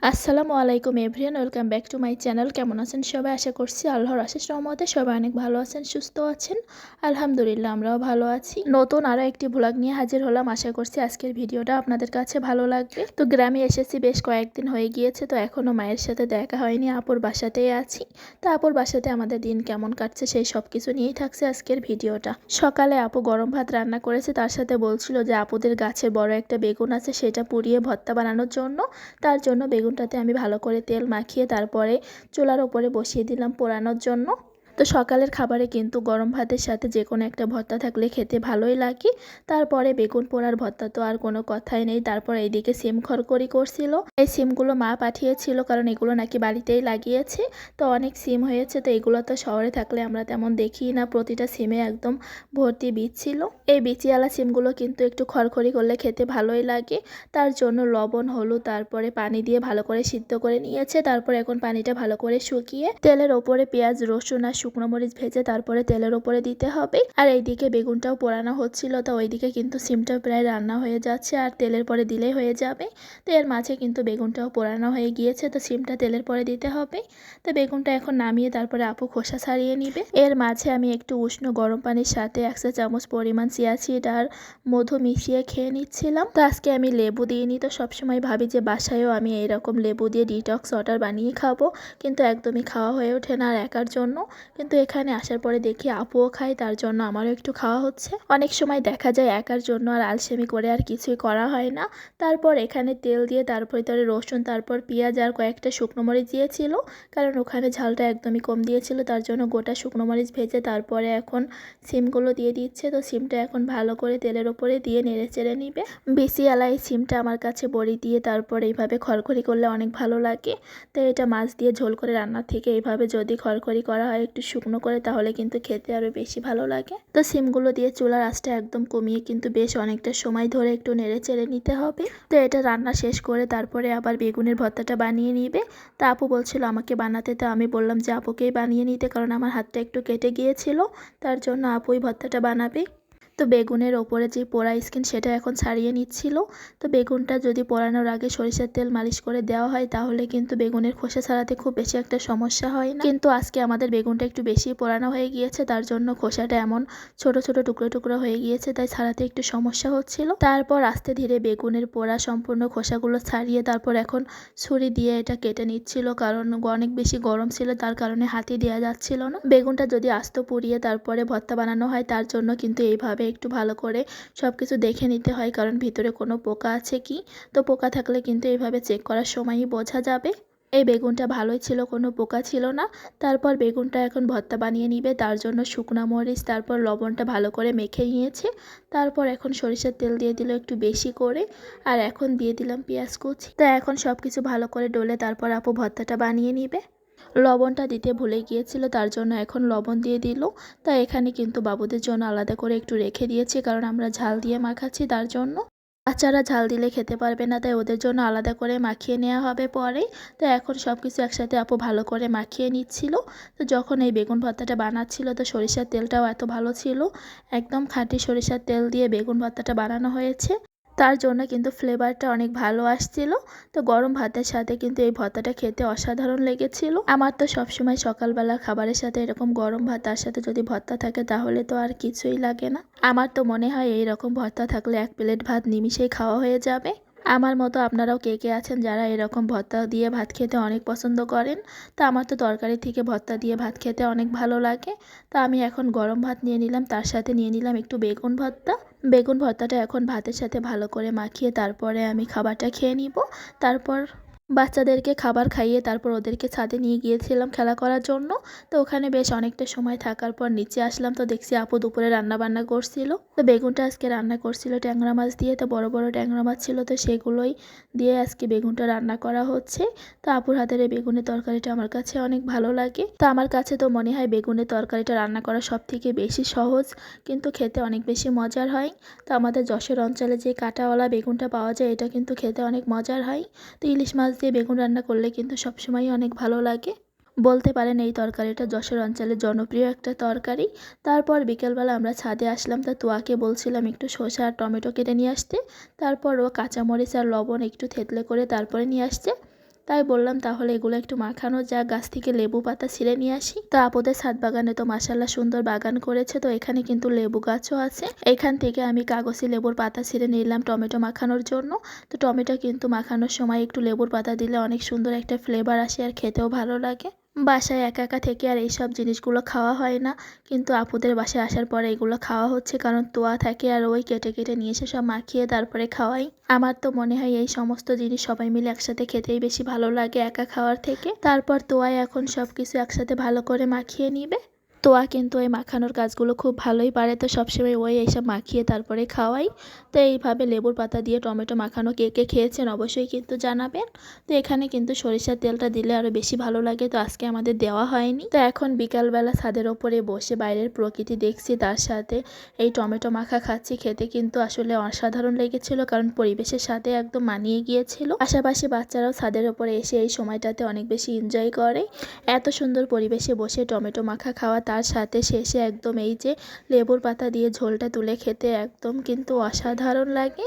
আসসালামু আলাইকুম everyone, welcome back to my channel. কেমন আছেন সবাই? আশা করছি আল্লাহর অশেষ রহমতে সবাই অনেক ভালো আছেন, সুস্থ আছেন। আলহামদুলিল্লাহ, আমরাও ভালো আছি। নতুন আরও একটি ভ্লগ নিয়ে হাজির হলাম। আশা করছি আজকের ভিডিওটা আপনাদের কাছে ভালো লাগবে। তো গ্রামে এসেছি, বেশ কয়েকদিন হয়ে গিয়েছে, তো এখনও মায়ের সাথে দেখা হয়নি। আপুর বাসাতেই আছি। তো আপুর বাসাতে আমাদের দিন কেমন কাটছে সেই সব কিছু নিয়েই থাকছে আজকের ভিডিওটা। সকালে আপু গরম ভাত রান্না করেছে, তার সাথে বলছিল যে আপুদের গাছের বড় একটা বেগুন আছে, সেটা পুড়িয়ে ভর্তা বানানোর জন্য। তার জন্য বেগুনটাতে আমি ভালো করে তেল মাখিয়ে তারপরে চুলার ওপরে বসিয়ে দিলাম পোড়ানোর জন্য। তো সকালের খাবারে কিন্তু গরম ভাতের সাথে যে কোনো একটা ভর্তা থাকলে খেতে ভালোই লাগে। তারপরে বেগুন পোড়ার ভর্তা তো আর কোনো কথাই নেই। তারপর এইদিকে সিম খরকরি করছিল। এই সিমগুলো মা পাঠিয়েছিল, কারণ এগুলো নাকি বাড়িতেই লাগিয়েছে। তো অনেক সিম হয়েছে, তো এগুলো তো শহরে থাকলে আমরা তেমন দেখি না। প্রতিটা সিমে একদম ভর্তি বীজ ছিল। এই বিচিওয়ালা সিমগুলো কিন্তু একটু খড়খড়ি করলে খেতে ভালোই লাগে। তার জন্য লবণ, হলুদ, তারপরে পানি দিয়ে ভালো করে সিদ্ধ করে নিয়েছে। তারপর এখন পানিটা ভালো করে শুকিয়ে তেলের ওপরে পেঁয়াজ, রসুন আর শুকনো মরিচ ভেজে তারপরে তেলের ওপরে দিতে হবে। আর এইদিকে বেগুনটাও পোড়ানো হচ্ছিল, তো ওইদিকে কিন্তু সিমটা প্রায় রান্না হয়ে যাচ্ছে, আর তেলের পরে দিলেই হয়ে যাবে। তো এর মাঝে কিন্তু বেগুনটাও পোড়ানো হয়ে গিয়েছে, তো সিমটা তেলের পরে দিতে হবে। তো বেগুনটা এখন নামিয়ে তারপরে আপু খোসা ছাড়িয়ে নিবে। এর মাঝে আমি একটু উষ্ণ গরম পানির সাথে 1 চামচ পরিমাণ চিয়া সিড আর মধু মিশিয়ে খেয়ে নিচ্ছিলাম। তো আজকে আমি লেবু দিইনি। তো সবসময় ভাবি যে বাসায়ও আমি এইরকম লেবু দিয়ে ডিটক্স ওয়াটার বানিয়ে খাবো, কিন্তু একদমই খাওয়া হয়ে ওঠে না আর একার জন্য। কিন্তু এখানে আসার পরে দেখি আপুও খায়, তার জন্য আমারও একটু খাওয়া হচ্ছে। অনেক সময় দেখা যায় একার জন্য আর আলসেমি করে আর কিছুই করা হয় না। তারপর এখানে তেল দিয়ে তার ভিতরে রসুন, তারপর পেঁয়াজ আর কয়েকটা শুকনো মরিচ দিয়েছিল, কারণ ওখানে ঝালটা একদমই কম দিয়েছিল। তার জন্য গোটা শুকনো মরিচ ভেজে তারপরে এখন সিমগুলো দিয়ে দিচ্ছে। তো সিমটা এখন ভালো করে তেলের ওপরে দিয়ে নেড়ে চেড়ে নিবে। বিসিওয়ালা এই সিমটা আমার কাছে বড়ি দিয়ে তারপর এইভাবে খড়খড়ি করলে অনেক ভালো লাগে। তো এটা মাছ দিয়ে ঝোল করে রান্নার থেকে এইভাবে যদি খড়খড়ি করা হয় একটু শুকনো করে, তাহলে কিন্তু খেতে আরও বেশি ভালো লাগে। তো সিমগুলো দিয়ে চুলার আঁচটা একদম কমিয়ে কিন্তু বেশ অনেকটা সময় ধরে একটু নেড়ে চেড়ে নিতে হবে। তো এটা রান্না শেষ করে তারপরে আবার বেগুনের ভর্তাটা বানিয়ে নিবে। তা আপু বলছিল আমাকে বানাতে, তো আমি বললাম যে আপুকেই বানিয়ে নিতে, কারণ আমার হাতটা একটু কেটে গিয়েছিল। তার জন্য আপুই ভর্তাটা বানাবে। তো বেগুনের ওপরে যে পোড়া স্কিন সেটা এখন ছাড়িয়ে নিচ্ছিল। তো বেগুনটা যদি পোড়ানোর আগে সরিষার তেল মালিশ করে দেওয়া হয়, তাহলে কিন্তু বেগুনের খোসা ছাড়াতে খুব বেশি একটা সমস্যা হয় না। কিন্তু আজকে আমাদের বেগুনটা একটু বেশি পোড়ানো হয়ে গিয়েছে, তার জন্য খোসাটা এমন ছোট ছোট টুকরো টুকরো হয়ে গিয়েছে, তাই ছাড়াতে একটু সমস্যা হচ্ছিল। তারপর আস্তে ধীরে বেগুনের পোড়া সম্পূর্ণ খোসাগুলো ছাড়িয়ে তারপর এখন ছুরি দিয়ে এটা কেটে নিচ্ছিল, কারণ অনেক বেশি গরম ছিল, তার কারণে হাতে দেওয়া যাচ্ছিল না। বেগুনটা যদি আস্ত পুড়িয়ে তারপরে ভর্তা বানানো হয়, তার জন্য কিন্তু এইভাবে একটু ভালো করে সব কিছু দেখে নিতে হয়, কারণ ভিতরে কোনো পোকা আছে কি। তো পোকা থাকলে কিন্তু এইভাবে চেক করার সময়ই বোঝা যাবে। এই বেগুনটা ভালোই ছিল, কোনো পোকা ছিল না। তারপর বেগুনটা এখন ভর্তা বানিয়ে নিবে, তার জন্য শুকনো মরিচ তারপর লবণটা ভালো করে মেখে নিয়েছে। তারপর এখন সরিষার তেল দিয়ে দিল একটু বেশি করে, আর এখন দিয়ে দিলাম পেঁয়াজ কুচি। তো এখন সব কিছু ভালো করে ডলে তারপর আপু ভর্তাটা বানিয়ে নিবে। লবণটা দিতে ভুলে গিয়েছিল, তার জন্য এখন লবণ দিয়ে দিল। তা এখানে কিন্তু বাবুদের জন্য আলাদা করে একটু রেখে দিয়েছি, কারণ আমরা ঝাল দিয়ে মাখাচ্ছি তার জন্য। বাচ্চারা ঝাল দিলে খেতে পারবে না, তাই ওদের জন্য আলাদা করে মাখিয়ে নেওয়া হবে পরে। তো এখন সব কিছু একসাথে আপু ভালো করে মাখিয়ে নিচ্ছিল। তো যখন এই বেগুন ভর্তাটা বানাচ্ছিল, তো সরিষার তেলটাও এত ভালো ছিল, একদম খাঁটি সরিষার তেল দিয়ে বেগুন ভর্তাটা বানানো হয়েছে। তার জন্য কিন্তু ফ্লেভারটা অনেক ভালো আসছিল। তো গরম ভাতের সাথে কিন্তু এই ভর্তাটা খেতে অসাধারণ লেগেছিল। আমার তো সবসময় সকালবেলা খাবারের সাথে এরকম গরম ভাত, তার সাথে যদি ভর্তা থাকে তাহলে তো আর কিছুই লাগে না। আমার তো মনে হয় এই রকম ভর্তা থাকলে 1 প্লেট ভাত নিমিষেই খাওয়া হয়ে যাবে। আমার মতো আপনারাও কে কে আছেন যারা এরকম ভর্তা দিয়ে ভাত খেতে অনেক পছন্দ করেন? তা আমার তো তরকারি থেকে ভর্তা দিয়ে ভাত খেতে অনেক ভালো লাগে। তা আমি এখন গরম ভাত নিয়ে নিলাম, তার সাথে নিয়ে নিলাম একটু বেগুন ভর্তা। বেগুন ভর্তাটা এখন ভাতের সাথে ভালো করে মাখিয়ে তারপরে আমি খাবারটা খেয়ে নিব। তারপর বাচ্চাদেরকে খাবার খাইয়ে তারপর ওদেরকে ছাদে নিয়ে গিয়েছিলাম খেলা করার জন্য। তো ওখানে বেশ অনেকটা সময় থাকার পর নিচে আসলাম, তো দেখছি আপু দুপুরে রান্না বান্না করছিল। তো বেগুনটা আজকে রান্না করছিল ট্যাংরা মাছ দিয়ে, তো বড় বড় ট্যাংরা মাছ ছিল, তো সেগুলোই দিয়ে আজকে বেগুনটা রান্না করা হচ্ছে। তো আপুর হাতের এই বেগুনের তরকারিটা আমার কাছে অনেক ভালো লাগে। তো আমার কাছে তো মনে হয় বেগুনের তরকারিটা রান্না করা সব থেকে বেশি সহজ, কিন্তু খেতে অনেক বেশি মজার হয়। তো আমাদের যশোর অঞ্চলে যে কাঁটাওয়ালা বেগুনটা পাওয়া যায়, এটা কিন্তু খেতে অনেক মজার হয়। তো ইলিশ মাছ দিয়ে বেগুন রান্না করলে কিন্তু সবসময়ই অনেক ভালো লাগে। বলতে পারেন এই তরকারিটা যশোর অঞ্চলের জনপ্রিয় একটা তরকারি। তারপর বিকেলবেলা আমরা ছাদে আসলাম, তা তুয়াকে বলছিলাম একটু শসা আর টমেটো কেটে নিয়ে আসতে। তারপর ও কাঁচামরিচ আর লবণ একটু থেতলে করে তারপরে নিয়ে আসছে। তাই বললাম তাহলে এগুলো একটু মাখানো যাক, গাছ থেকে লেবু পাতা ছিঁড়ে নিয়ে আসি। তো আপুদের ছাদ বাগানে তো মাশাআল্লাহ সুন্দর বাগান করেছে, তো এখানে কিন্তু লেবু গাছও আছে। এখান থেকে আমি কাগজি লেবুর পাতা ছিঁড়ে নিলাম টমেটো মাখানোর জন্য। তো টমেটো কিন্তু মাখানোর সময় একটু লেবুর পাতা দিলে অনেক সুন্দর একটা ফ্লেভার আসে আর খেতেও ভালো লাগে। বাসায় একা একা থেকে আর এইসব জিনিসগুলো খাওয়া হয় না, কিন্তু আপুদের বাসায় আসার পরে এগুলো খাওয়া হচ্ছে, কারণ তোয়া থাকে আর ওই কেটে কেটে নিয়ে এসে সব মাখিয়ে তারপরে খাওয়াই। আমার তো মনে হয় এই সমস্ত জিনিস সবাই মিলে একসাথে খেতেই বেশি ভালো লাগে একা খাওয়ার থেকে। তারপর তোয়াই এখন সব কিছু একসাথে ভালো করে মাখিয়ে নিবে। তোয়া কিন্তু এই মাখানোর কাজগুলো খুব ভালোই পারে, তো সবসময় ওই এইসব মাখিয়ে তারপরে খাওয়াই। তো এইভাবে লেবুর পাতা দিয়ে টমেটো মাখানো কে কে খেয়েছেন অবশ্যই কিন্তু জানাবেন। তো এখানে কিন্তু সরিষার তেলটা দিলে আরও বেশি ভালো লাগে, তো আজকে আমাদের দেওয়া হয়নি। তো এখন বিকালবেলা ছাদের ওপরে বসে বাইরের প্রকৃতি দেখছি, তার সাথে এই টমেটো মাখা খাচ্ছি। খেতে কিন্তু আসলে অসাধারণ লেগেছিল, কারণ পরিবেশের সাথে একদম মানিয়ে গিয়েছিল। পাশাপাশি বাচ্চারাও ছাদের ওপরে এসে এই সময়টাতে অনেক বেশি এনজয় করে। এত সুন্দর পরিবেশে বসে টমেটো মাখা খাওয়া, তার সাথে শেষে একদম এই যে লেবুর পাতা দিয়ে ঝোলটা তুলে খেতে একদম কিন্তু অসাধারণ লাগে।